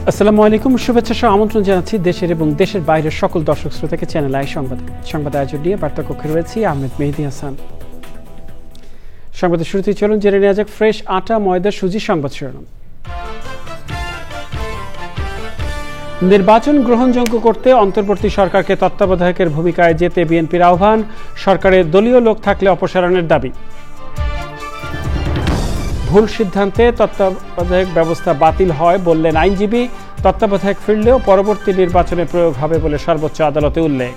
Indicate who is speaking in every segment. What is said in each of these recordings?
Speaker 1: আসসালামু আলাইকুম, শুভেচ্ছা সহ আমন্ত্রণ জানাচ্ছি দেশের এবং দেশের বাইরের সকল দর্শক শ্রোতাকে চ্যানেল আই সংবাদ আয়োজন নিয়ে বার্তা কক্ষে রয়েছি আহমেদ মেহেদী হাসান। সংবাদের শুরুতেই চলুন জেনে নেওয়া যাক ফ্রেশ আটা ময়দা সুজি সংবাদ শিরোনাম। নির্বাচন গ্রহণযোগ্য করতে অন্তর্বর্তী সরকারকে তত্ত্বাবধায়কের ভূমিকায় যেতে বিএনপির আহ্বান, সরকারের দলীয় লোক থাকলে অপসারণের দাবি। ভুল সিদ্ধান্তে তত্ত্বাবধায়ক ব্যবস্থা বাতিল হয় বললেন আইনজীবী, তত্ত্বাবধায়ক ফিরলেও পরবর্তী নির্বাচনে প্রয়োগ হবে বলে সর্বোচ্চ আদালতে উল্লেখ।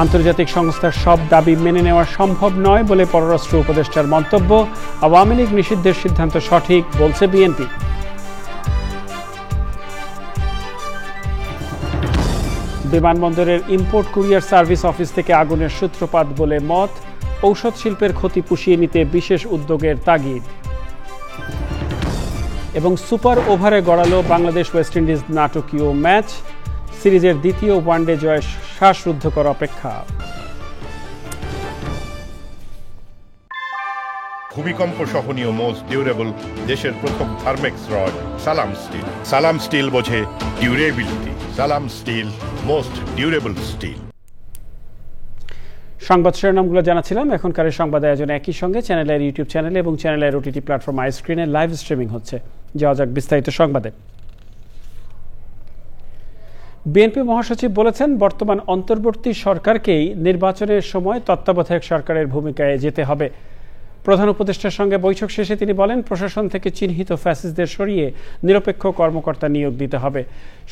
Speaker 1: আন্তর্জাতিক সংস্থার সব দাবি মেনে নেওয়া সম্ভব নয় বলে পররাষ্ট্র উপদেষ্টার মন্তব্য, আওয়ামী লীগ নিষিদ্ধের সিদ্ধান্ত সঠিক বলছে বিএনপি। বিমানবন্দরের ইম্পোর্ট কুরিয়ার সার্ভিস অফিস থেকে আগুনের সূত্রপাত বলে মত, ঔষধ শিল্পের ক্ষতি পুষিয়ে নিতে বিশেষ উদ্যোগের তাগিদ। এবং সুপার ওভারে গড়ালো বাংলাদেশ ওয়েস্ট ইন্ডিজ নাটকীয় ম্যাচ, সিরিজের দ্বিতীয় ওয়ানডে জয়ে শ্বাসরুদ্ধকর অপেক্ষা।
Speaker 2: ভূমিকম্প সহনীয় মোস্ট ডিউরেবল দেশের প্রথম থার্মেক্স রড সালাম স্টিল। সালাম স্টিল বোঝে ডিউরেবিলিটি। সালাম স্টিল, মোস্ট ডিউরেবল স্টিল।
Speaker 1: সংবাদ শিরোনামগুলো জানাচ্ছিলাম। এখনকার সংবাদ আয়োজন একই সঙ্গে চ্যানেলের ইউটিউব চ্যানেলে এবং চ্যানেলের ওটিটি প্ল্যাটফর্ম আই স্ক্রিনে লাইভ স্ট্রিমিং হচ্ছে। যাওয়া যাক বিস্তারিত সংবাদে। বিএনপি মহাসচিব বলেছেন, বর্তমান অন্তর্বর্তী সরকারকেই নির্বাচনের সময় তত্ত্বাবধায়ক সরকারের ভূমিকায় যেতে হবে। প্রধান উপদেষ্টার সঙ্গে বৈঠক শেষে তিনি বলেন, প্রশাসন থেকে চিহ্নিত ফ্যাসিস্টদের সরিয়ে নিরপেক্ষ কর্মকর্তা নিয়োগ দিতে হবে।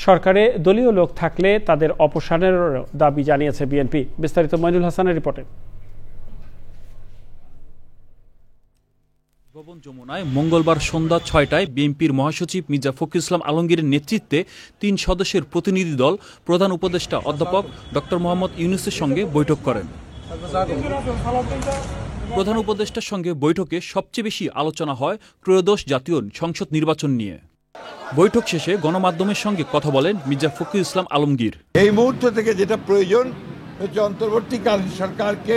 Speaker 1: সরকারে দলীয় লোক থাকলে তাদের অপসারণের দাবি জানিয়েছে বিএনপি। বিস্তারিত মইনুল হাসানের রিপোর্টে।
Speaker 3: ভবন যমুনায় মঙ্গলবার সন্ধ্যা ৬টায় বিএনপির মহাসচিব মির্জা ফখরুল ইসলাম আলমগীরের নেতৃত্বে ৩ সদস্যের প্রতিনিধি দল প্রধান উপদেষ্টা অধ্যাপক ডক্টর মোহাম্মদ ইউনূসের সঙ্গে বৈঠক করেন। প্রধান উপদেষ্টার সঙ্গে বৈঠকে সবচেয়ে বেশি আলোচনা হয় ত্রয়োদশ জাতীয় সংসদ নির্বাচন নিয়ে। বৈঠক শেষে গণমাধ্যমের সঙ্গে কথা বলেন মির্জা ফখরুল ইসলাম আলমগীর।
Speaker 4: এই মুহূর্ত থেকে যেটা প্রয়োজন হচ্ছে অন্তর্বর্তীকালীন সরকারকে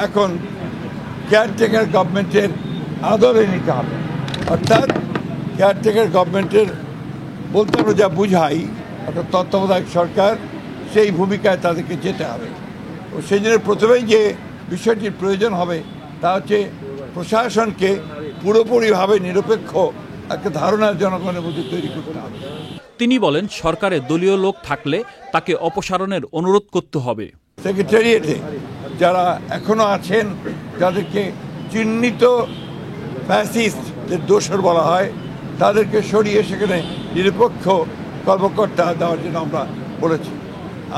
Speaker 4: এখন কেয়ারটেকার গভর্নমেন্টের আদরে নিতে হবে। অর্থাৎ কেয়ারটেকার গভর্নমেন্টের বলতে আমরা যা বুঝাই, অর্থাৎ তত্ত্বাবধায়ক সরকার, সেই ভূমিকায় তাদেরকে যেতে হবে। ও সেই জন্য প্রথমেই যে বিষয়টির প্রয়োজন হবে তা হচ্ছে প্রশাসনকে পুরোপুরিভাবে নিরপেক্ষ একটা ধারণা জনগণের মধ্যে তৈরি করতে হবে।
Speaker 3: তিনি বলেন, সরকারে দলীয় লোক থাকলে তাকে অপসারণের অনুরোধ করতে হবে।
Speaker 4: সেক্রেটারিয়েটে যারা এখনো আছেন, যাদেরকে চিহ্নিত ফ্যাসিস্টদের দোষর বলা হয়, তাদেরকে সরিয়ে সেখানে নিরপেক্ষ কর্মকর্তা দেওয়ার জন্য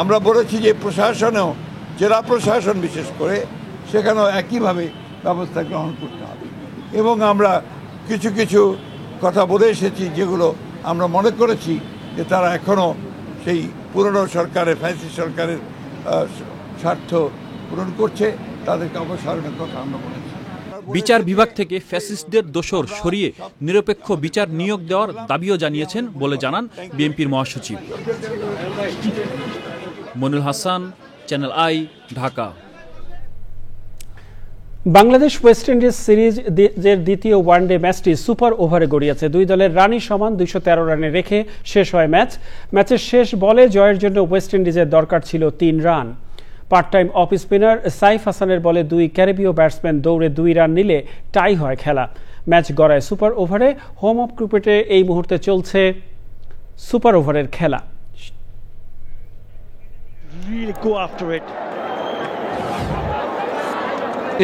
Speaker 4: আমরা বলেছি যে প্রশাসনেও, জেলা প্রশাসন বিশেষ করে, সেখানেও একইভাবে ব্যবস্থা গ্রহণ করতে হবে। এবং আমরা কিছু কিছু কথা বলে এসেছি যেগুলো আমরা মনে করেছি যে তারা এখনও সেই পুরনো সরকারের, ফ্যাসিস্ট সরকারের স্বার্থ পূরণ করছে, তাদেরকে অপসারণের কথা আমরা বলেছি।
Speaker 3: বিচার বিভাগ থেকে ফ্যাসিস্টদের দোষর সরিয়ে নিরপেক্ষ বিচার নিয়োগ দেওয়ার দাবিও জানিয়েছেন বলে জানান বিএনপির মহাসচিব। Moinul Hasan, channel I, Dhaka.
Speaker 1: Bangladesh West Indies সিরিজের দ্বিতীয় ওয়ানডে ম্যাচটি সুপার ওভারে গড়িয়েছে। দুই দলের রানই সমান ২১৩ রানে রেখে শেষ হয় ম্যাচ। ম্যাচের শেষ বলে জয়ের জন্য ওয়েস্ট ইন্ডিজের দরকার ছিল ৩ run. Part time off spinner Saif হাসানের বলে 2 ক্যারিবীয় ব্যাটসম্যান দৌড়ে 2 রান নিলে টাই হয় খেলা। ম্যাচ গড়ায় সুপার ওভারে। হোম অফ ক্রিকেটে এই মুহূর্তে চলছে সুপার ওভারের খেলা।
Speaker 5: Really go after it.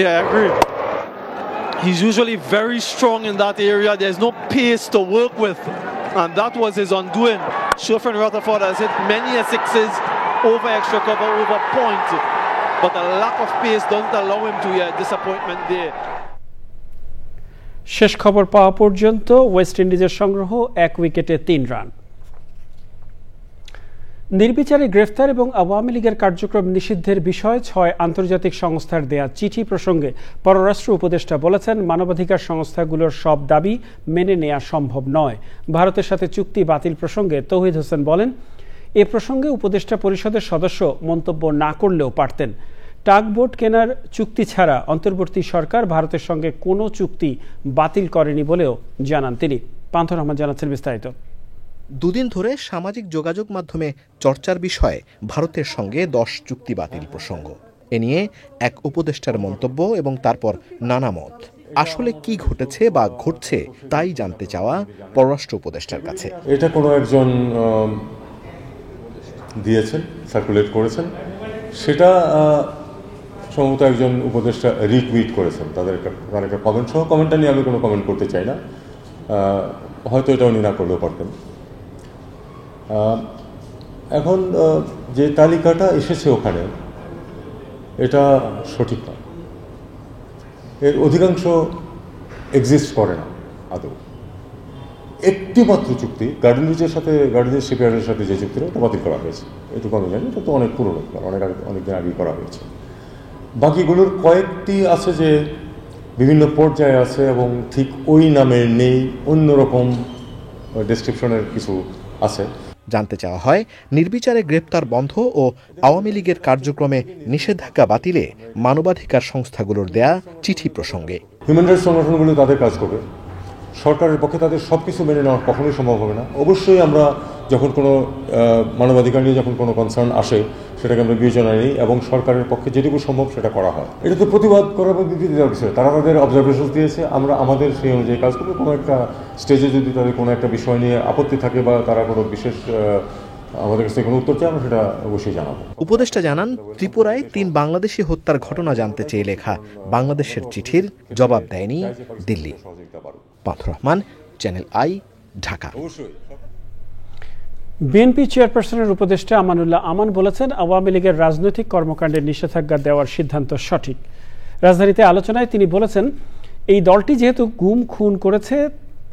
Speaker 5: Yeah, I agree. He's usually very strong in that area. There's no pace to work with, and that was his undoing. Shofran Rutherford has hit many sixes over extra cover, over point, but the lack of pace doesn't allow him to disappointment there.
Speaker 1: শেষ খবর পাওয়া পর্যন্ত West ইন্ডিজের সংগ্রহ 1 উইকেটে 3 run. নির্বিচারে গ্রেফতার এবং আওয়ামী লীগের কার্যক্রম নিষিদ্ধের বিষয়ে 6 আন্তর্জাতিক সংস্থার দেয়া চিঠি প্রসঙ্গে পররাষ্ট্র উপদেষ্টা বলেছেন, মানবাধিকার সংস্থাগুলোর সব দাবি মেনে নেওয়া সম্ভব নয়। ভারতের সাথে চুক্তি বাতিল প্রসঙ্গে তৌহিদ হোসেন বলেন, এ প্রসঙ্গে উপদেষ্টা পরিষদের সদস্য মন্তব্য না করলেও পারতেন। টাগবোট কেনার চুক্তি ছাড়া অন্তর্বর্তী সরকার ভারতের সঙ্গে কোনো চুক্তি বাতিল করেনি বলেও জানান তিনি। পান্থ রহমান জানাচ্ছেন বিস্তারিত।
Speaker 6: দুদিন ধরে সামাজিক যোগাযোগ মাধ্যমে চর্চার বিষয় ভারতের সঙ্গে 10 চুক্তি বাতিল প্রসঙ্গ। এ নিয়ে এক উপদেষ্টার মন্তব্য এবং তারপর নানা মত। আসলে কি ঘটেছে বা ঘটছে তাই জানতে চাওয়া পররাষ্ট্র উপদেষ্টার কাছে।
Speaker 7: এটা কোনো একজন দিয়েছেন, সার্কুলেট করেছেন, সেটা সম্ভবত একজন উপদেষ্টা রিটুইট করেছেন তার একটা কমেন্ট সহ। কমেন্টটা নিয়ে আমি কোনো কমেন্ট করতে চাই না, হয়তো এটা উনি না করলেও পারতেন। এখন যে তালিকাটা এসেছে ওখানে, এটা সঠিক না। এর অধিকাংশ এক্সিস্ট করে না আদৌ। একটি মাত্র চুক্তি গার্ডেন রিচের সাথে, গার্ডেন রিচ শিপইয়ার্ডের সাথে যে চুক্তিটা, ওটা বাতিল করা হয়েছে, এটুকু আমি জানি। এটা তো অনেক পুরনো, অনেকদিন আগেই করা হয়েছে। বাকিগুলোর কয়েকটি আছে যে বিভিন্ন পর্যায়ে আছে এবং ঠিক ওই নামের নেই, অন্যরকম ডেসক্রিপশনের কিছু আছে।
Speaker 6: জানতে চাওয়া হয় নির্বিচারে গ্রেপ্তার বন্ধ ও আওয়ামী লীগের কার্যক্রমে নিষেধাজ্ঞা বাতিলে মানবাধিকার সংস্থাগুলোর দেয়া চিঠি প্রসঙ্গে।
Speaker 7: হিউম্যান রাইটস সংগঠনগুলো তাদের কাজ করবে, সরকারের পক্ষে তাদের সব কিছু মেনে নেওয়া কখনোই সম্ভব হবে না। অবশ্যই আমরা যখন কোনো মানবাধিকার নিয়ে যখন কোনো কনসার্ন আসে, সেটাকে আমরা বিবেচনায় নিই এবং সরকারের পক্ষে যেটুকু সম্ভব সেটা করা হয়। এটা তো প্রতিবাদ করার বা বিবৃতি দেওয়ার বিষয়। তারা তাদের অবজারভেশন দিয়েছে, আমরা আমাদের সেই অনুযায়ী কাজ করবো। কোনো একটা স্টেজে যদি তাদের কোনো একটা বিষয় নিয়ে আপত্তি থাকে বা তারা কোনো বিশেষ আমাদের কাছে কোনো উত্তর চায়, আমরা সেটা অবশ্যই জানাবো।
Speaker 6: উপদেষ্টা জানান, ত্রিপুরায় 3 বাংলাদেশি হত্যার ঘটনা জানতে চেয়ে লেখা বাংলাদেশের চিঠির জবাব দেয়নি Delhi. Panth Rahman, channel I, Dhaka.
Speaker 1: BNP চেয়ারপারসনের উপদেষ্টা আমানুল্লাহ আমান বলেছেন, আওয়ামী লীগের রাজনৈতিক কর্মকাণ্ডে নিষেধাজ্ঞা দেওয়ার সিদ্ধান্ত সঠিক। রাজধানীতে আলোচনায় তিনি বলেছেন, এই দলটি যেহেতু গুম খুন করেছে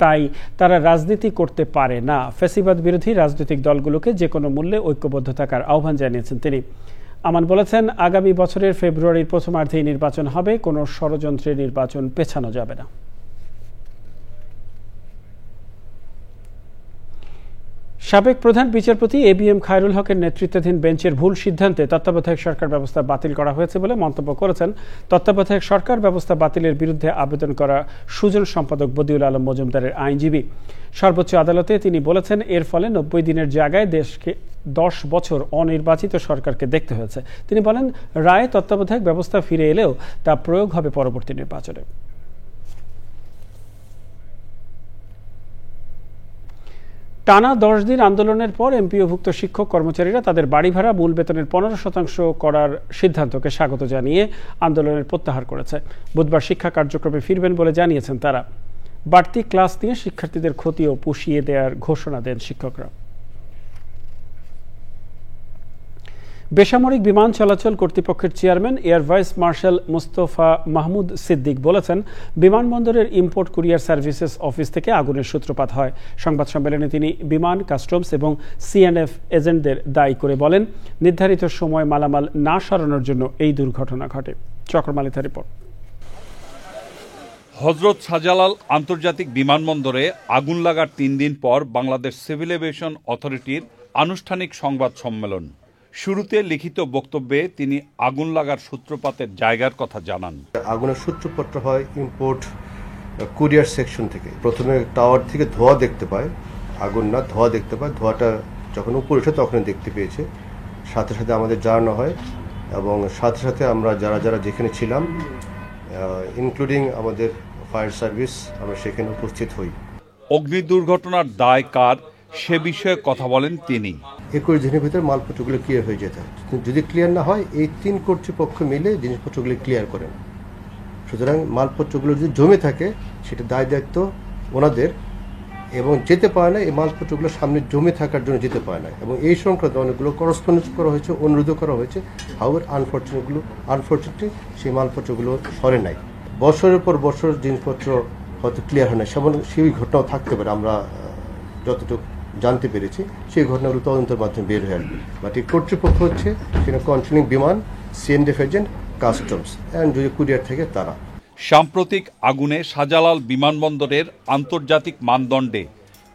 Speaker 1: তাই তারা রাজনীতি করতে পারে না। ফ্যাসিবাদ বিরোধী রাজনৈতিক দলগুলোকে যে কোনো মূল্যে ঐক্যবদ্ধ থাকার আহ্বান জানিয়েছেন তিনি। আমান বলেছেন, আগামী বছরের ফেব্রুয়ারির প্রথমার্ধেই নির্বাচন হবে, কোনো ষড়যন্ত্রের নির্বাচন পেছানো যাবে না। সাবেক প্রধান বিচারপতি এবিএম খায়রুল হকের নেতৃত্বাধীন বেঞ্চের ভুল সিদ্ধান্তে তত্ত্বাবধায়ক সরকার ব্যবস্থা বাতিল করা হয়েছে বলে মন্তব্য করেছেন তত্ত্বাবধায়ক সরকার ব্যবস্থা বাতিলের বিরুদ্ধে আবেদন করা সুজন সম্পাদক বদিউল আলম মজুমদারের আইনজীবী। সর্বোচ্চ আদালতে তিনি বলেছেন, এর ফলে 90 দিনের জায়গায় দেশকে 10 বছর অনির্বাচিত সরকারকে দেখতে হয়েছে। তিনি বলেন, রায়ে তত্ত্বাবধায়ক ব্যবস্থা ফিরে এলেও তা প্রয়োগ হবে পরবর্তী নির্বাচনে। টানা 10 দিন আন্দোলনের পর এমপিওভুক্ত শিক্ষক কর্মচারীরা তাদের বাড়ি ভাড়া মূল বেতনের 15% করার সিদ্ধান্তকে স্বাগত জানিয়ে আন্দোলনের প্রত্যাহার করেছে। বুধবার শিক্ষা কার্যক্রমে ফিরবেন বলে জানিয়েছেন তারা। বাড়তি ক্লাস নিয়ে শিক্ষার্থীদের ক্ষতিও পুষিয়ে দেওয়ার ঘোষণা দেন শিক্ষকরা। বেসামরিক বিমান চলাচল কর্তৃপক্ষের chairman air vice marshal Mustafa Mahmud Siddique বলেছেন, বিমানবন্দরের ইম্পোর্ট কুরিয়ার সার্ভিসেস অফিস থেকে আগুনের সূত্রপাত হয়। সংবাদ সম্মেলনে তিনি বিমান, কাস্টমস এবং সিএনএফ এজেন্টদের দায়ী করে বলেন, নির্ধারিত সময় মালামাল না সরানোর জন্য এই দুর্ঘটনা ঘটে। চক্রমালিতার রিপোর্ট।
Speaker 8: হযরত শাহজালাল আন্তর্জাতিক বিমানবন্দরে আগুন লাগার 3 দিন পর বাংলাদেশ সিভিল এভিয়েশন অথরিটির আনুষ্ঠানিক সংবাদ সম্মেলন। শুরুতে লিখিত বক্তব্যে তিনি আগুন লাগার সূত্রপাতের জায়গার কথা জানান।
Speaker 9: আগুনের সূত্রপাতটা হয় ইম্পোর্ট কুরিয়ার সেকশন থেকে। প্রথমে টাওয়ার থেকে ধোঁয়া দেখতে পায়, আগুন না ধোঁয়া দেখতে পায়। ধোঁয়াটা যখন উপরে ওঠে তখনই দেখতে পেয়েছে। সাথে সাথে আমাদের জানানো হয় এবং সাথে সাথে আমরা যারা যেখানে ছিলাম, ইনক্লুডিং আমাদের ফায়ার সার্ভিস, আমরা সেখানে উপস্থিত হই।
Speaker 8: অগ্নি দুর্ঘটনার দায় কার সে বিষয়ে কথা বলেন তিনি।
Speaker 9: 21 দিনের ভিতরে মালপত্রগুলো ক্লিয়ার হয়ে যেতে হয়। যদি ক্লিয়ার না হয়, এই 3 কর্তৃপক্ষ মিলে জিনিসপত্রগুলো ক্লিয়ার করেন। সুতরাং মালপত্রগুলো যদি জমে থাকে, সেটা দায় দায়িত্ব ওনাদের, এবং যেতে পারে না এই মালপত্রগুলো সামনে জমে থাকার জন্য যেতে পারে না। এবং এই সংক্রান্ত অনেকগুলো করসপন্ডেন্স করা হয়েছে, অনুরোধ করা হয়েছে। হাউর আনফর্চুনেটলি সেই মালপত্রগুলো সরে নাই। বছরের পর বছর জিনিসপত্র হয়তো ক্লিয়ার হয় না, সেই ঘটনাও থাকতে পারে। আমরা যতটুকু জানতে পেরেছি সেই ঘটনাগুলো তদন্তের মাধ্যমে বের হয়ে আসবে। বাট এই কর্তৃপক্ষ হচ্ছে সেখানে কন্ট্রোলিং বিমান, সিএনএফ এজেন্ট, কাস্টমস অ্যান্ড যদি কুরিয়ার থেকে তারা।
Speaker 8: সাম্প্রতিক আগুনে শাহজালাল বিমানবন্দরের আন্তর্জাতিক মানদণ্ডে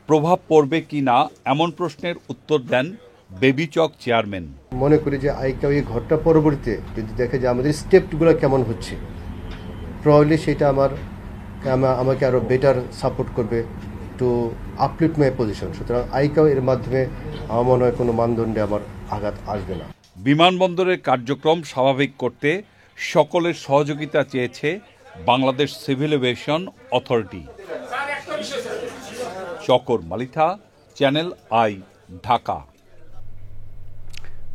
Speaker 8: প্রভাব পড়বে কি না এমন প্রশ্নের উত্তর দেন বেবিচক চেয়ারম্যান।
Speaker 9: মনে করি যে আইকাও এই ঘরটা পরবর্তীতে যদি দেখে যে আমাদের স্টেপগুলো কেমন হচ্ছে, প্রবাবলি সেটা আমাকে আরও বেটার সাপোর্ট করবে টু আপলিফট মাই পজিশন। সুতরাং আইকাও এর মাধ্যমে আমার মনে হয় কোনো মানদণ্ডে আমার আঘাত আসবে না।
Speaker 8: বিমানবন্দরের কার্যক্রম স্বাভাবিক করতে সকলের সহযোগিতা চেয়েছে Bangladesh civil aviation authority. Chakor Malitha, channel I, Dhaka.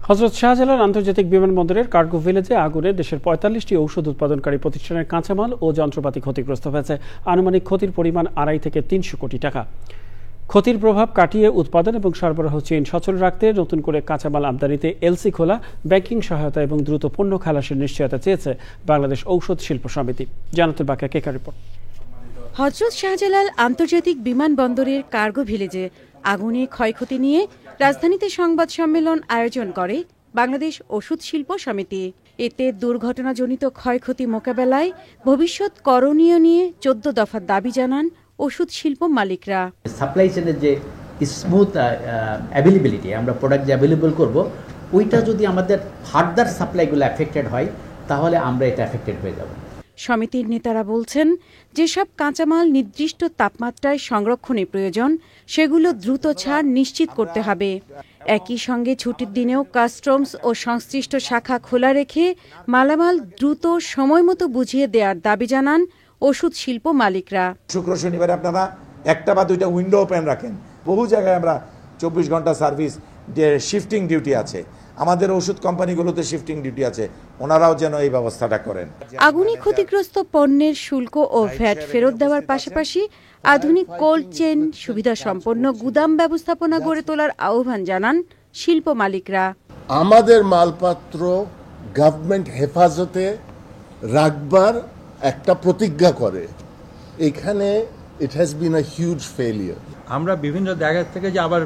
Speaker 1: Hazrat Shahjalal আন্তর্জাতিক বিমানবন্দরের কার্গো ভিলেজে আগুনে দেশের ৪৫টি ঔষধ উৎপাদনকারী প্রতিষ্ঠানের কাঁচামাল ও যন্ত্রপাতি ক্ষতিগ্রস্ত হয়েছে। আনুমানিক ক্ষতির পরিমাণ ২৫০ থেকে ৩০০ কোটি টাকা। ক্ষতির প্রভাব কাটিয়ে উৎপাদন এবং সরবরাহ চেইন সচল রাখতে নতুন করে কাঁচামাল আমদানিতে এলসি খোলা, ব্যাংকিং সহায়তা এবং দ্রুত পণ্য খালাসের নিশ্চয়তা চেয়েছে বাংলাদেশ ঔষধ শিল্প সমিতি। জানাতুল বাকিয়া কেকা রিপোর্ট।
Speaker 10: হযরত শাহজালাল আন্তর্জাতিক বিমানবন্দরের কার্গো ভিলেজে আগুনে ক্ষয়ক্ষতি নিয়ে রাজধানীতে সংবাদ সম্মেলন আয়োজন করে বাংলাদেশ ওষুধ শিল্প সমিতি। এতে দুর্ঘটনাজনিত ক্ষয়ক্ষতি মোকাবেলায় ভবিষ্যৎ করণীয় নিয়ে ১৪ দফার দাবি জানান ওষুধ শিল্প মালিকরা।
Speaker 11: সাপ্লাই চেনের যে স্মুথ অ্যাভেলেবিলিটি, আমরা প্রোডাক্ট যে অ্যাভেলেবল করব, ওইটা যদি আমাদের ফার্দার সাপ্লাইগুলো অ্যাফেক্টেড হয় তাহলে আমরা এটা অ্যাফেক্টেড হয়ে যাব।
Speaker 10: সমিতির নেতারা বলছেন, যেসব কাঁচামাল নির্দিষ্ট তাপমাত্রায় সংরক্ষণের প্রয়োজন সেগুলো দ্রুত ছাড় নিশ্চিত করতে হবে। একই সঙ্গে ছুটির দিনেও কাস্টমস ও সংশ্লিষ্ট শাখা খোলা রেখে মালামাল দ্রুত সময়মতো বুঝিয়ে দেওয়ার দাবি জানান ওষুধ শিল্প মালিকরা।
Speaker 12: শুক্র শনিবারে আপনারা একটা বা দুইটা উইন্ডো ওপেন রাখেন। বহু জায়গায় আমরা 24 ঘন্টা সার্ভিস শিফটিং ডিউটি আছে, আমাদের ওষুধ কোম্পানিগুলোতে শিফটিং ডিউটি আছে, ওনারাও যেন এই ব্যবস্থাটা করেন।
Speaker 10: আগুনে ক্ষতিগ্রস্ত পণ্যের শুল্ক ও ভ্যাট ফেরত দেওয়ার পাশাপাশি আধুনিক কোল্ড চেইন সুবিধা সম্পন্ন গুদাম ব্যবস্থাপনা গড়ে তোলার আহ্বান জানান শিল্প মালিকরা।
Speaker 13: আমাদের মালপত্র গভর্নমেন্ট হেফাজতে রাখবার একটা প্রতিজ্ঞা করে। এখানে it has been a huge failure.
Speaker 14: আমরা বিভিন্ন জায়গা থেকে যে আবার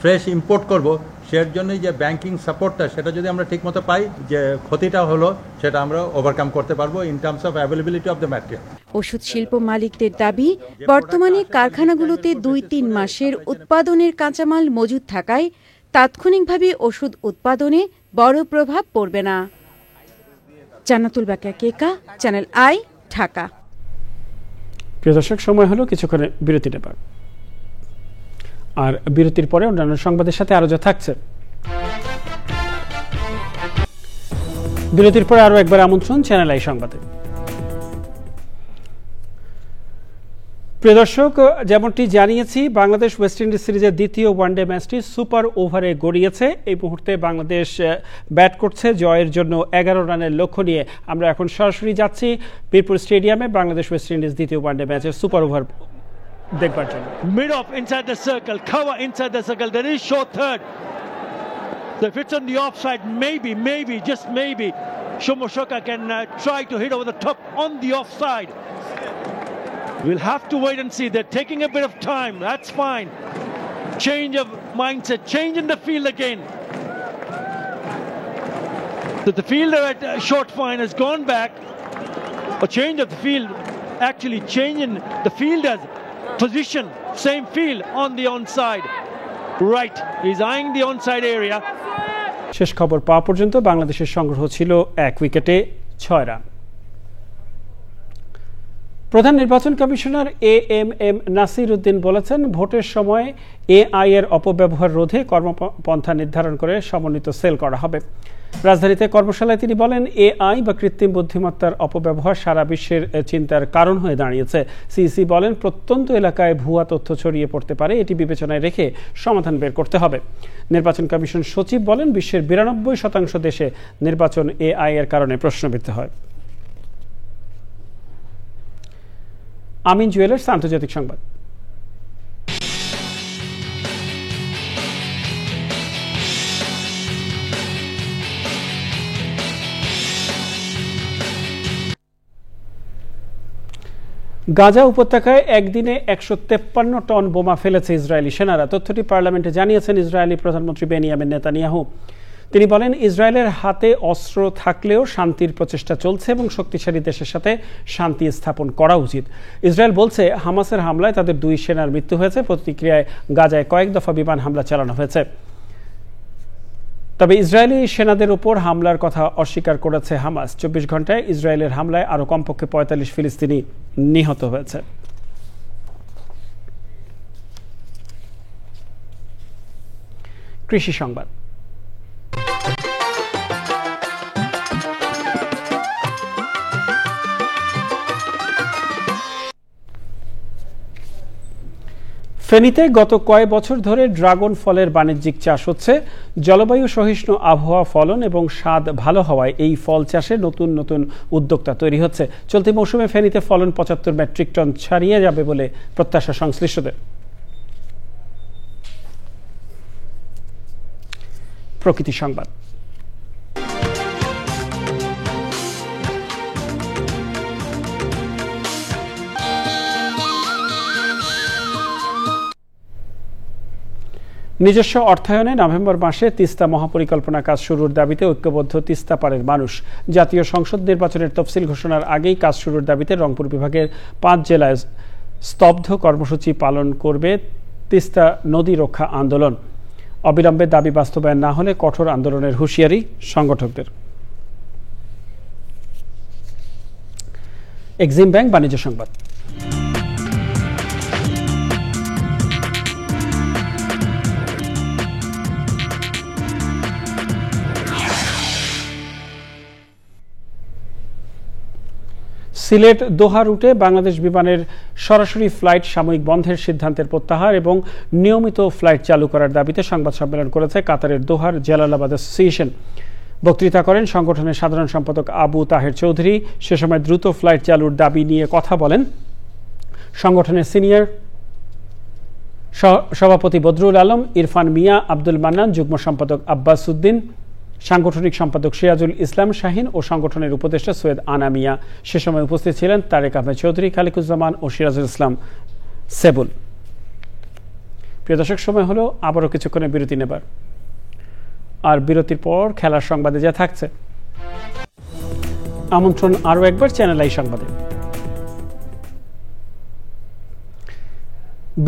Speaker 14: ফ্রেশ ইম্পোর্ট করব, সেটার জন্য যে ব্যাংকিং সাপোর্টটা সেটা যদি আমরা ঠিকমতো পাই, যে ক্ষতিটা হলো সেটা আমরা ওভারকাম করতে পারবো in terms of availability of the material.
Speaker 10: ওষুধ শিল্প মালিকদের দাবি, বর্তমানে কারখানাগুলোতে ২-৩ মাসের উৎপাদনের কাঁচামাল মজুদ থাকায় তাৎক্ষণিকভাবে ওষুধ উৎপাদনে বড় প্রভাব পড়বে না। জান্নাতুল বাকিয়া কেকা, চ্যানেল আই, ঢাকা।
Speaker 1: প্রিয় দর্শক, সময় হলো কিছুক্ষণের বিরতি নেবার, আর বিরতির পরে অন্যান্য সংবাদের সাথে আরো যা থাকছে। বিরতির পরে আরো একবার আমন্ত্রণ চ্যানেল আই সংবাদে। প্রিয় দর্শক, যেমনটি জানিয়েছি, বাংলাদেশ ওয়েস্ট ইন্ডিজ সিরিজের দ্বিতীয় ওয়ানডে ম্যাচটি সুপার ওভারে গড়িয়েছে। এই মুহূর্তে বাংলাদেশ ব্যাট করছে জয়ের জন্য 11 রানের লক্ষ্য নিয়ে। আমরা এখন সরাসরি যাচ্ছি বীরপুর স্টেডিয়ামে বাংলাদেশ ওয়েস্ট ইন্ডিজ দ্বিতীয় ওয়ানডে ম্যাচের সুপার ওভার দেখবার জন্য।
Speaker 15: Mid off inside the circle, cover inside the circle. There is short third. So if it's on the offside, maybe, just maybe, Shomoshoka can try to hit over the top on the offside. We'll have to wait and see. They're taking a bit of time. That's fine. Change of mindset, change in the field again. So the fielder at short fine has gone back. A change of the field, actually changing the fielder's position, same field on the onside. Right, he's eyeing the onside area.
Speaker 1: শেষ খবর পাওয়া পর্যন্ত বাংলাদেশের সংগ্রহ ছিল 1 উইকেটে 6 run. প্রধান নির্বাচন কমিশনার এএমএম নাসির উদ্দিন বলেছেন, ভোটের সময় এআই এর অপব্যবহার রোধে কর্মপন্থা নির্ধারণ করে সমন্বিত সেল করা হবে। রাজধানীতে কর্মশালায় তিনি বলেন, এআই বা কৃত্রিম বুদ্ধিমত্তার অপব্যবহার সারা বিশ্বের চিন্তার কারণ হয়ে দাঁড়িয়েছে। সিইসি বলেন, প্রত্যন্ত এলাকায় ভুয়া তথ্য ছড়িয়ে পড়তে পারে, এটি বিবেচনায় রেখে সমাধান বের করতে হবে। নির্বাচন কমিশন সচিব বলেন, বিশ্বের 92% দেশে নির্বাচন এআই এর কারণে প্রশ্নবিদ্ধ হয়। আমিন জুয়েলার্স আন্তর্জাতিক সংবাদ। গাজা উপত্যকায় একদিনে 153 টন বোমা ফেলেছে ইসরায়েলি সেনারা। তথ্যটি পার্লামেন্টে জানিয়েছেন ইসরায়েলি প্রধানমন্ত্রী বেনিয়ামিন নেতানিয়াহু। তিনি বলেন, ইসরায়েলের হাতে অস্ত্র থাকলেও শান্তির প্রচেষ্টা চলছে এবং শক্তিশালী দেশের সাথে শান্তি স্থাপন করা উচিত। ইসরায়েল বলছে, হামাসের হামলায় তাদের 2 সেনার মৃত্যু হয়েছে। প্রতিক্রিয়ায় গাজায় কয়েক দফা বিমান হামলা চালানো হয়েছে। তবে ইসরায়েলি সেনাদের উপর হামলার কথা অস্বীকার করেছে হামাস। 24 ঘন্টায় ইসরায়েলের হামলায় আরও কমপক্ষে 45 ফিলিস্তিনি নিহত হয়েছে। কৃষি সংবাদ। ফেনীতে গত কয়েক বছর ধরে ড্রাগন ফলের বাণিজ্যিক চাষ হচ্ছে। জলবায়ু সহিষ্ণু আবহাওয়া, ফলন এবং স্বাদ ভালো হওয়ায় এই ফল চাষে নতুন নতুন উদ্যোক্তা তৈরি হচ্ছে। চলতি মৌসুমে ফেনীতে ফলন 75 মেট্রিক টন ছাড়িয়ে যাবে বলে প্রত্যাশা সংশ্লিষ্টদের। প্রকৃতি সংবাদ। নিজস্ব অর্থায়নে নভেম্বর মাসে তিস্তা মহাপরিকল্পনা কাজ শুরুর দাবিতে ঐক্যবদ্ধ তিস্তা পাড়ের মানুষ। জাতীয় সংসদ নির্বাচনের তফসিল ঘোষণার আগেই কাজ শুরুর দাবিতে রংপুর বিভাগের 5 জেলায় স্তব্ধ কর্মসূচি পালন করবে তিস্তা নদী রক্ষা আন্দোলন। অবিলম্বে দাবি বাস্তবায়ন না হলে কঠোর আন্দোলনের হুঁশিয়ারি সংগঠকদের। এক্সিম ব্যাংক বাণিজ্য সংবাদ। সিলেট দোহা রুটে বাংলাদেশ বিমানের সরাসরি ফ্লাইট সাময়িক বন্ধের সিদ্ধান্তের প্রত্যাহার এবং নিয়মিত ফ্লাইট চালু করার দাবিতে সংবাদ সম্মেলন করেছে কাতারের দোহার জালালাবাদ অ্যাসোসিয়েশন। বক্তৃতা করেন সংগঠনের সাধারণ সম্পাদক আবু তাহের চৌধুরী। সে সময় দ্রুত ফ্লাইট চালুর দাবি নিয়ে কথা বলেন সংগঠনের সিনিয়র সভাপতি বদরুল আলম, ইরফান মিয়া, আব্দুল মান্নান, যুগ্ম সম্পাদক আব্বাস উদ্দিন, সাংগঠনিক সম্পাদক সিরাজুল ইসলাম শাহিন ও সংগঠনের উপদেষ্টা সৈয়দ আনা মিয়া। সে সময় উপস্থিত ছিলেন তারেক আহমেদ চৌধুরী, খালিকুজ্জামান ও সিরাজুল ইসলাম সেবুল। প্রিয় দর্শক, সময় হলো আবারও কিছুক্ষণের বিরতি নেবার। আর বিরতির পর খেলার সংবাদে যা থাকছে। আমন্ত্রণ আরও একবার চ্যানেল আই সংবাদে।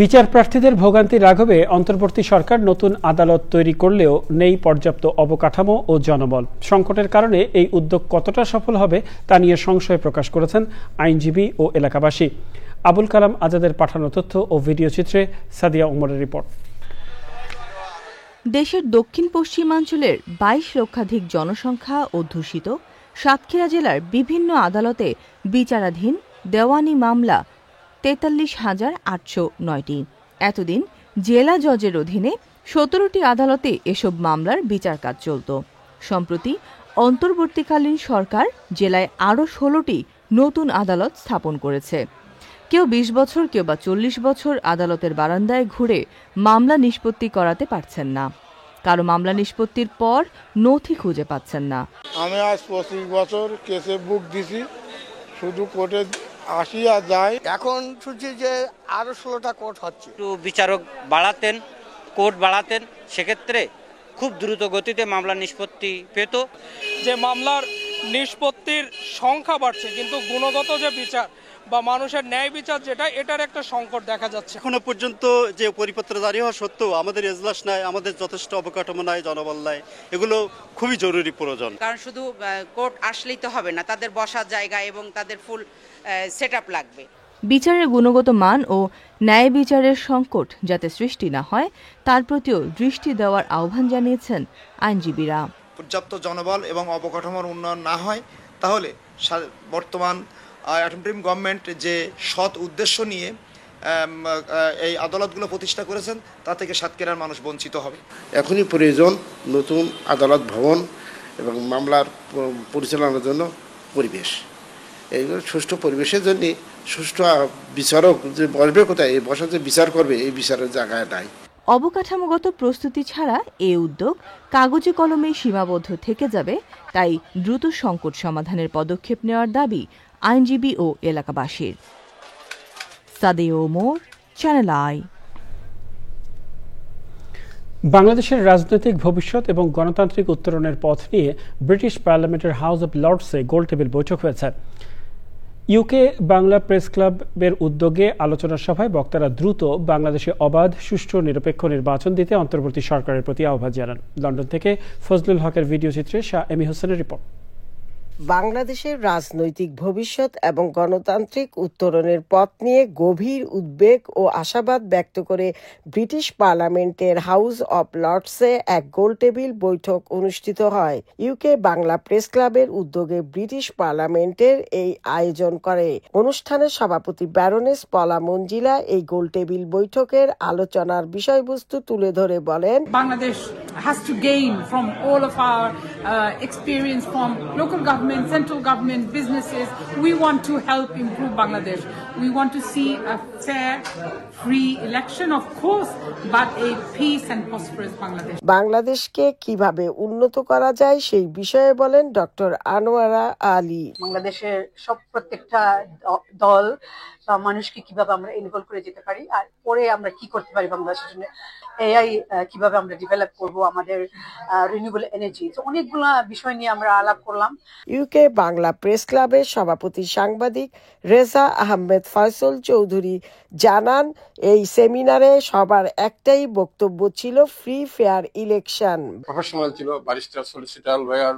Speaker 1: বিচার প্রার্থীদের ভোগান্তি রাঘবে অন্তর্বর্তী সরকার নতুন আদালত তৈরি করলেও নেই পর্যাপ্ত অবকাঠামো ও জনবল। সংকটের কারণে এই উদ্যোগ কতটা সফল হবে তা নিয়ে সংশয় প্রকাশ করেছেন আইনজীবী ও এলাকাবাসী। আবুল কালাম আজাদের পাঠানো তথ্য ও ভিডিও চিত্রে সাদিয়া উমরের রিপোর্ট।
Speaker 16: দেশের দক্ষিণ পশ্চিমাঞ্চলের 22 লক্ষাধিক জনসংখ্যা অধ্যুষিত সাতক্ষীরা জেলার বিভিন্ন আদালতে বিচারাধীন দেওয়ানি মামলা 43,809টি। এতদিন জেলা জজের অধীনে 17টি আদালতে এসব মামলার বিচার কাজ চলত। সম্প্রতি অন্তর্বর্তীকালীন সরকার জেলায় আরও 16টি নতুন আদালত স্থাপন করেছে। কেউ 20 বছর, কেউ বা 40 বছর আদালতের বারান্দায় ঘুরে মামলা নিষ্পত্তি করাতে পারছেন না। কারো মামলা নিষ্পত্তির পর নথি খুঁজে পাচ্ছেন না।
Speaker 17: আমি আজ 25 বছর কেসে বুক দিছি, শুধু কোর্টে আসিয়া যায়। এখন শুনছি যে আরো 16টা কোর্ট হচ্ছে।
Speaker 18: একটু বিচারক বাড়াতেন, কোর্ট বাড়াতেন, সেক্ষেত্রে খুব দ্রুত গতিতে মামলা নিষ্পত্তি পেত।
Speaker 19: যে মামলার নিষ্পত্তির সংখ্যা বাড়ছে, কিন্তু গুণগত যে বিচার বা মানুষের ন্যায় বিচার যেটা, এটার একটা সংকট দেখা যাচ্ছে।
Speaker 20: এখনো পর্যন্ত যে পরিপত্র জারি হওয়া সত্ত্বেও আমাদের এজলাস নাই, আমাদের যথেষ্ট অবকাঠামো নাই, জনবল নাই, এগুলো খুবই জরুরি প্রয়োজন।
Speaker 21: কারণ শুধু কোর্ট আসলেই তো হবে না, তাদের বসার জায়গা এবং তাদের ফুল সেটআপ লাগবে।
Speaker 16: বিচারের গুণগত মান ও ন্যায় বিচারের সংকট যাতে সৃষ্টি না হয় তার প্রতিও দৃষ্টি দেওয়ার আহ্বান জানিয়েছেন আইনজীবীরা।
Speaker 22: পর্যাপ্ত জনবল এবং অবকাঠামোর উন্নয়ন না হয় তাহলে বর্তমান ইন্টারিম গভর্নমেন্ট যে সৎ উদ্দেশ্য নিয়ে এই আদালতগুলো প্রতিষ্ঠা করেছেন তা থেকে সাতক্ষীরার মানুষ বঞ্চিত হবে।
Speaker 17: এখনই প্রয়োজন নতুন আদালত ভবন এবং মামলার পরিচালনার জন্য পরিবেশ। এইগুলো সুষ্ঠু পরিবেশের জন্য সুষ্ঠু বিচারক যে বসবে কোথায়, এই বসা যে বিচার করবে, এই বিচারের জায়গায় নাই।
Speaker 16: অবকাঠামোগত প্রস্তুতি ছাড়া এই উদ্যোগ কাগজে কলমে সীমাবদ্ধ থেকে যাবে। তাই দ্রুত সংকট সমাধানের পদক্ষেপ নেওয়ার দাবি আইনজীবী ও এলাকাবাসীর। Sadia Omar, channel I.
Speaker 1: বাংলাদেশের রাজনৈতিক ভবিষ্যৎ এবং গণতান্ত্রিক উত্তরণের পথ নিয়ে ব্রিটিশ পার্লামেন্টের হাউস অব লর্ডসে গোলটেবিল বৈঠক হয়েছে। ইউকে বাংলা প্রেস ক্লাবের উদ্যোগে আলোচনা সভায় বক্তারা দ্রুত বাংলাদেশে অবাধ, সুষ্ঠু, নিরপেক্ষ নির্বাচন দিতে অন্তর্বর্তী সরকারের প্রতি আহ্বান জানান। লন্ডন থেকে ফজলুল হকের ভিডিও চিত্রে শাহ এমি হোসেনের রিপোর্ট।
Speaker 2: বাংলাদেশের রাজনৈতিক ভবিষ্যৎ এবং গণতান্ত্রিক উত্তরণের পথ নিয়ে গভীর উদ্বেগ ও আশাবাদ ব্যক্ত করে ব্রিটিশ পার্লামেন্টের হাউস অব লর্ডসে এক গোলটেবিল বৈঠক অনুষ্ঠিত হয়। ইউকে বাংলা প্রেস ক্লাবের উদ্যোগে ব্রিটিশ পার্লামেন্টের এই আয়োজন করে। অনুষ্ঠানের সভাপতি ব্যারোনেস পলা মঞ্জিলা এই গোলটেবিল বৈঠকের আলোচনার বিষয়বস্তু তুলে ধরে বলেন,
Speaker 4: Bangladesh has to gain from all of our experience from local government, central government, businesses. We want to help improve Bangladesh. We want to see a fair, free election, of course, but a peace and prosperous Bangladesh.
Speaker 2: বাংলাদেশকে কিভাবে উন্নত করা যায় সেই বিষয়ে বলেন doctor Anwara Ali.
Speaker 23: বাংলাদেশের প্রত্যেকটা দল বা মানুষকে কিভাবে আমরা ইনভলভ করে যেতে পারি, আর পরে আমরা কি করতে পারি বাংলাদেশের জন্য, এআই কিভাবে আমরা ডেভেলপ করব, আমাদের রিনিউয়েবল এনার্জি, অনেকগুলা বিষয় নিয়ে আমরা আলাপ করলাম।
Speaker 2: ইউকে বাংলা প্রেস ক্লাবের সভাপতি সাংবাদিক রেজা আহমেদ ফয়সল চৌধুরী জানান, এই সেমিনারে সবার একটাই বক্তব্য ছিল ফ্রি ফেয়ার ইলেকশন।
Speaker 24: প্রফেশনাল ছিল, ব্যারিস্টার, সলিসিটার, লয়ার,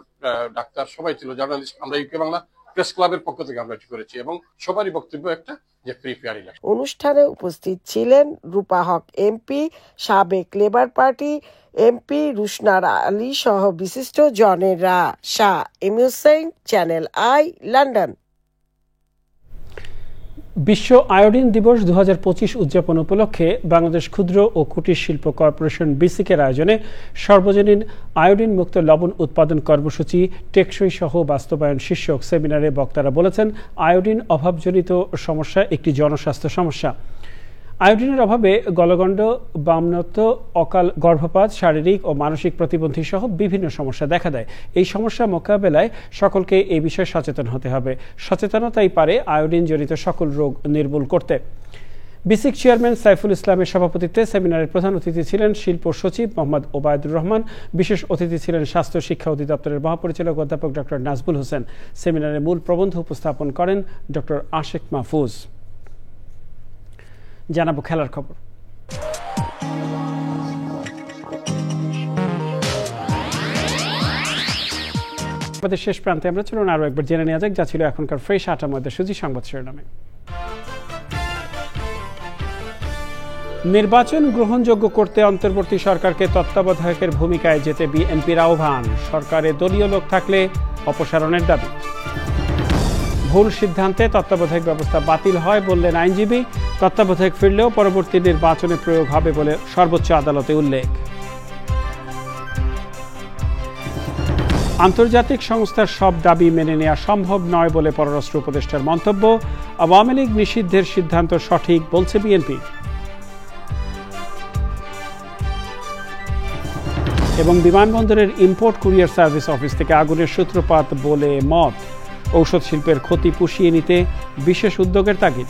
Speaker 24: ডাক্তার সবাই ছিল, জার্নালিস্ট। আমরা ইউকে বাংলা প্রেস ক্লাবের পক্ষ থেকে আমরা করেছি এবং সবারই বক্তব্য একটা যে ফ্রি ফেয়ার ইলেকশন। অনুষ্ঠানে
Speaker 2: উপস্থিত ছিলেন রূপা হক এমপি, সাবেক labour party MP Rushanara Ali সহ বিশিষ্ট জনেরা। শাহ এমি হোসেন, চ্যানেল আই, লন্ডন।
Speaker 1: বিশ্ব আয়োডিন দিবস 2025 উদযাপন উপলক্ষে বাংলাদেশ ক্ষুদ্র ও কুটির শিল্প কর্পোরেশন বিসিকের আয়োজনে সর্বজনীন আয়োডিন মুক্ত লবণ উৎপাদন কর্মসূচি টেকসই সহ বাস্তবায়ন শীর্ষক সেমিনারে বক্তারা বলেছেন, আয়োডিন অভাবজনিত সমস্যা একটি জনস্বাস্থ্য সমস্যা। আয়োডিনের অভাবে গলগণ্ড, বামনত্ব, অকাল গর্ভপাত, শারীরিক ও মানসিক প্রতিবন্ধী সহ বিভিন্ন সমস্যা দেখা দেয়। এই সমস্যা মোকাবেলায় সকলকে এই বিষয়ে সচেতন হতে হবে। সচেতনতাই পারে আয়োডিন জনিত সকল রোগ নির্মূল করতে। বিসিক চেয়ারম্যান সাইফুল ইসলামের সভাপতিত্বে সেমিনারের প্রধান অতিথি ছিলেন শিল্প সচিব মোহাম্মদ ওবায়দুর রহমান। বিশেষ অতিথি ছিলেন স্বাস্থ্য শিক্ষা অধিদপ্তরের মহাপরিচালক অধ্যাপক ডক্টর নাজবুল হোসেন। সেমিনারে মূল প্রবন্ধ উপস্থাপন করেন ডক্টর আশেক মাহফুজ। জানাবো খেলার খবর। আমাদের শেষ প্রান্তে আমরা চলুন আরো একবার জেনে নেওয়া যাক যা ছিল এখনকার ফ্রেশ আটার মধ্যে সুজি সংবাদ শিরোনামে। নির্বাচন গ্রহণযোগ্য করতে অন্তর্বর্তী সরকারকে তত্ত্বাবধায়কের ভূমিকায় যেতে বিএনপির আহ্বান। সরকারে দলীয় লোক থাকলে অপসারণের দাবি। ভুল সিদ্ধান্তে তত্ত্বাবধায়ক ব্যবস্থা বাতিল হয় বললেন আইনজীবী। তত্ত্বাবধায়ক ফিরলেও পরবর্তী নির্বাচনে প্রয়োগ হবে বলে সর্বোচ্চ আদালতে উল্লেখ। আন্তর্জাতিক সংস্থার সব দাবি মেনে নেওয়া সম্ভব নয় বলে পররাষ্ট্র উপদেষ্টার মন্তব্য। আওয়ামী লীগ নিষিদ্ধের সিদ্ধান্ত সঠিক বলছে বিএনপি। এবং বিমানবন্দরের ইম্পোর্ট কুরিয়ার সার্ভিস অফিস থেকে আগুনের সূত্রপাত বলে মত। ঔষধ শিল্পের ক্ষতি পুষিয়ে নিতে বিশেষ উদ্যোগের তাগিদ।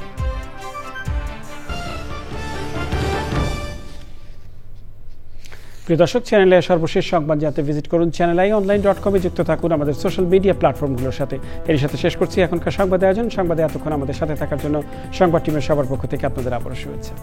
Speaker 1: প্রিয় দর্শক, চ্যানেলে সর্বশেষ সংবাদ জানতে ভিজিট করুন channelionline.com যুক্ত থাকুন আমাদের সোশ্যাল মিডিয়া প্ল্যাটফর্মগুলোর সাথে। এর সাথে শেষ করছি এখনকার সংবাদ আয়োজন। সংবাদে এতক্ষণ আমাদের সাথে থাকার জন্য সংবাদ টিমের সবার পক্ষ থেকে আপনাদের আবারও শুভেচ্ছা।